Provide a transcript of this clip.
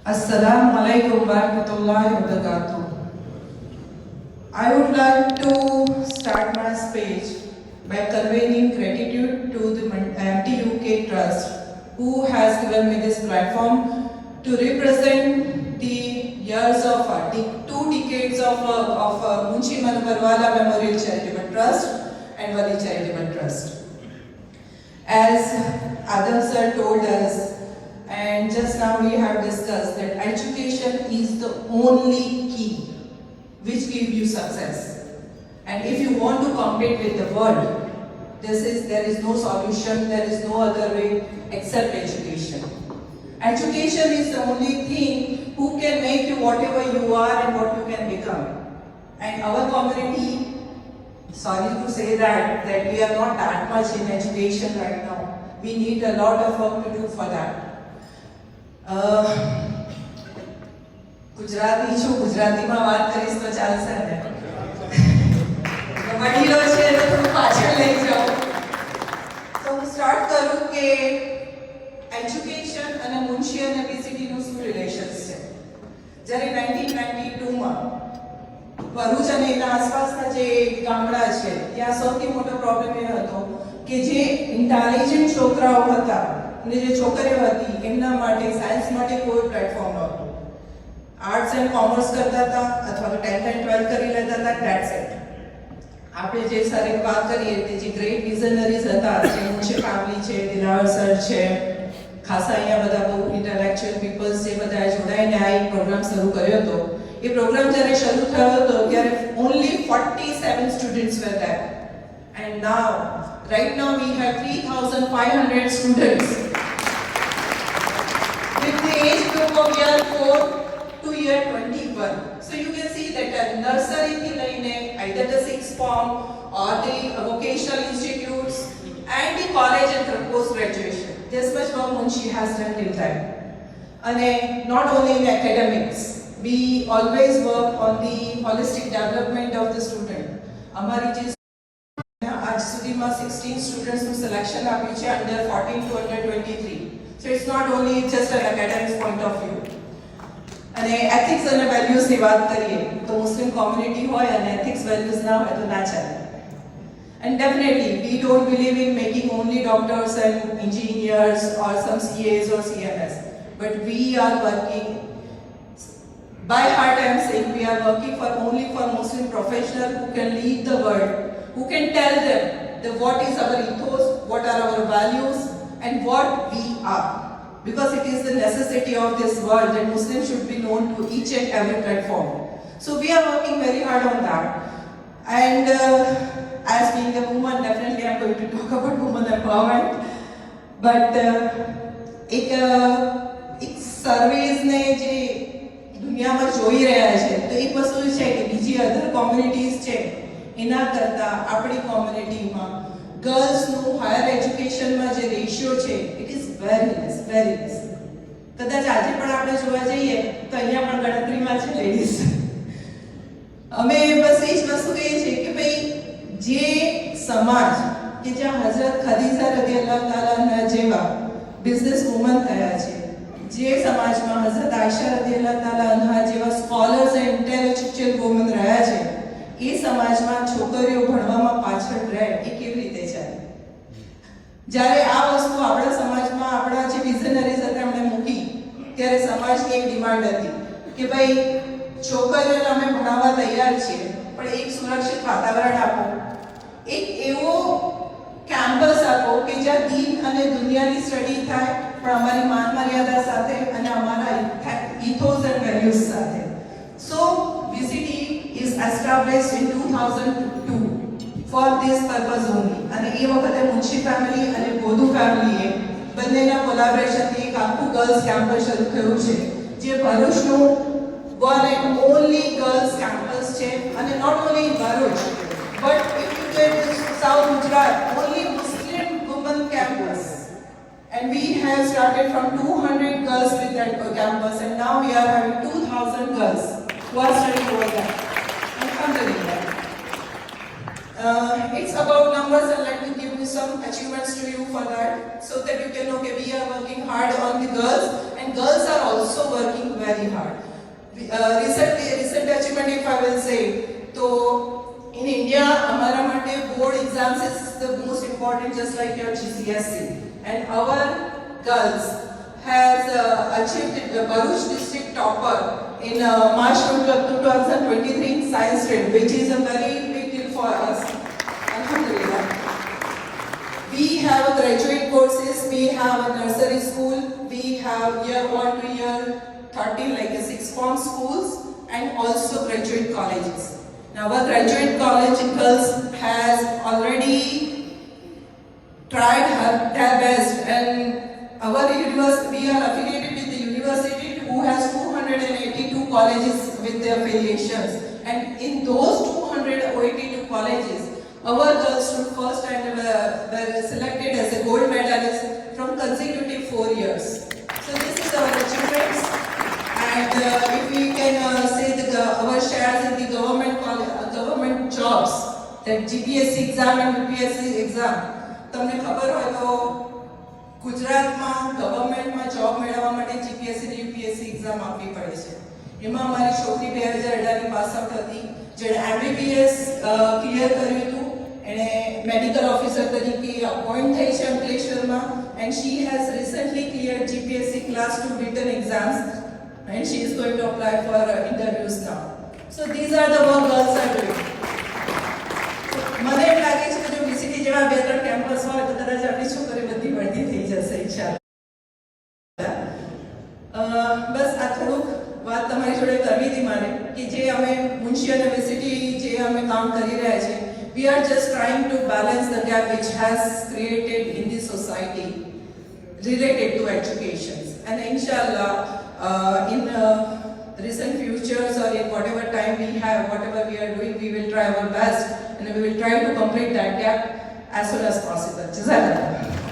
Assalamu alaikum warahmatullahi wabarakatuh. I would like to start my speech by conveying gratitude to the MTUK Trust, who has given me this platform to represent the years of two decades of Munshi Manohar Memorial Charitable Trust and Wali Charitable Trust. As Adam sir told us, and just now we have discussed that education is the only key which gives you success. And if you want to compete with the world, there is no solution, there is no other way except education. Education is the only thing who can make you whatever you are and what you can become. And our community, sorry to say that we are not that much in education right now. We need a lot of work to do for that. Gujarati છું, ગુજરાતીમાં વાત કરીશ તો ચાલશે ને? વડીલો છે તો થોડું પાછળ લઈ જાઓ. તો હું સ્ટાર્ટ કરું કે એજ્યુકેશન અને મુનશી અને બીસીટીનું શું રિલેશન્સ છે. જ્યારે 1992માં ભરૂચ અને એના આસપાસના જે ગામડા છે ત્યાં સૌથી મોટો પ્રોબ્લેમ એ હતો કે જે ઇન્ટેલિજન્ટ છોકરાઓ હતા અને જે છોકરીઓ હતી એમના માટે સાયન્સ માટે કોઈ પ્લેટફોર્મ નહોતું. આર્ટ્સ એન્ડ કોમર્સ કરતા હતા અથવા તો 10th એન્ડ 12th કરી લેતા હતા, ધેટ્સ ઇટ. આપણે જે સરે વાત કરીએ તે જે ગ્રેટ વિઝનરીઝ હતા, જે મુનશી ફેમિલી છે, દિલાવર સર છે, ખાસા અહીંયા બધા બહુ ઇન્ટેલેક્ચ્યુઅલ પીપલ્સ જે બધા જોડાઈને આ એક પ્રોગ્રામ શરૂ કર્યો હતો. એ પ્રોગ્રામ જ્યારે શરૂ થયો હતો ત્યારે only 47 students were there. And right now we have 3,500 students with the age group of year 4 to year 21. So you can see that nursery thi laine either the sixth form or the vocational institutes and the college and post graduation. This much work Munshi has done till time. And not only in academics, we always work on the holistic development of the student. Amari ji આજ સુધીમાં 16 સ્ટુડન્ટ્સનું selection આપ્યું છે under 14 to under 23. So it's not only just an academic point of view. અને ethics અને વેલ્યુઝની વાત કરીએ તો મુસ્લિમ community હોય અને એથિક્સ વેલ્યુઝ ના હોય તો ના ચાલે. And definitely we don't believe in making only doctors and engineers or some CAs or CMS, but we are working by heart. I am saying we are working only for Muslim professionals who can lead the world, who can tell them what is our ethos, what are our values, and what we are. Because it is the necessity of this world that Muslims should be known to each and every platform. So we are working very hard on that. And as being a woman, definitely I am going to talk about women empowerment. But એક સર્વેઝને જે દુનિયામાં જોઈ રહ્યા છે તો એક વસ્તુ છે કે બીજી અધર કોમ્યુનિટીઝ છે એના કરતાં આપણી કોમ્યુનિટીમાં ગર્લ્સનું હાયર એજ્યુકેશનમાં જે રેશિયો છે ઇટ ઇઝ વેરી લેસ. કદાચ આજે પણ આપણે જોવા જઈએ તો અહીંયા પણ ગણતરીમાં છે લેડીઝ. અમે બસ એ જ વસ્તુ કહીએ છીએ કે ભાઈ જે સમાજ કે જ્યાં હઝરત ખદીજા રદિયલ્લાહુ તાલા અન્હા જેવા બિઝનેસ વુમન થયા છે, જે સમાજમાં હઝરત આયશા રદિયલ્લાહુ તાલા અન્હા જેવા સ્કોલર્સ એન્ડ ઇન્ટેલેક્ચ્યુઅલ વુમન રહ્યા છે, એ સમાજમાં છોકરીઓ ભણવામાં પાછળ રહે એ કેવી રીતે ચાલે? જ્યારે આ વસ્તુ આપણા સમાજમાં આપણા જે વિઝનરીઝ હતા એમણે મૂકી ત્યારે સમાજની એક ડિમાન્ડ હતી કે ભાઈ છોકરીઓને અમે ભણાવવા તૈયાર છીએ પણ એક સુરક્ષિત વાતાવરણ આપો, એક એવો કેમ્પસ આપો કે જ્યાં દીન અને દુનિયાની સ્ટડી થાય પણ અમારી માન મર્યાદા સાથે અને અમારા ઇથોસ એન્ડ વેલ્યુઝ સાથે. સો VCT is established in 2002 for this purpose only. અને એ વખતે મુનશી ફેમિલી અને બોધુ ફેમિલીએ બંનેના કોલાબોરેશનથી એક આખું ગર્લ્સ કેમ્પસ શરૂ થયું છે જે ભરૂચનું one and only girls campus છે. અને not only in Bharuch but if you get South Gujarat, only Muslim women campus. And we have started from 200 girls with that campus and now we are having 2,000 girls who are studying over there. Alhamdulillah. It's about numbers and let me give you some achievements to you for that so that you can know that we are working hard on the girls and girls are also working very hard. Recent achievement if I will say, so in India, हमारा माटे board exams is the most important, just like your GCSE, and our girls has achieved the Bharuch district topper in March 2023 in science stream, which is a very big deal for us. Alhamdulillah. We have a graduate courses, we have a nursery school, we have year 1 to year 13 like a 6 form schools, and also graduate colleges. Now our graduate college girls has already tried their best, and our university, we are affiliated with the university who has 282 colleges with their affiliations, and in those 282 colleges, our girls stood first and were selected as a gold medalist from consecutive 4 years. So this is our achievements, and if we can say that our shares in the government jobs, that GPSC exam and UPSC exam, તમને ખબર હોય તો ગુજરાતમાં ગવર્મેન્ટમાં job મેળવવા માટે GPSC અને UPSC exam આપવી પડે છે. એમાં અમારી છોકરી 2018ની પાસ આઉટ હતી, જેણે MBBS ક્લિયર કર્યું હતું. એણે મેડિકલ ઓફિસર તરીકે અપોઇન્ટ થઈ છે અંકલેશ્વરમાં, and she has recently cleared GPSC class 2 written exams, and she is going to apply for interviews now. So these are the work girls are doing. મને એમ લાગે છે કે જો VCT જેવા 2-3 કેમ્પસ હોય તો કદાચ આપણી છોકરી બધી ભરતી થઈ જશે ઇન્શાઅલ્લાહ. બસ આ થોડુંક વાત તમારી જોડે કરવી હતી મારે કે જે અમે મુન્શી યુનિવર્સિટી જે અમે કામ કરી રહ્યા છે, we are just trying to balance the gap which has created in the society related to education, and inshallah in recent futures or in whatever time we have, whatever we are doing, we will try our best and we will try to complete that gap as soon as possible. Jazakallah.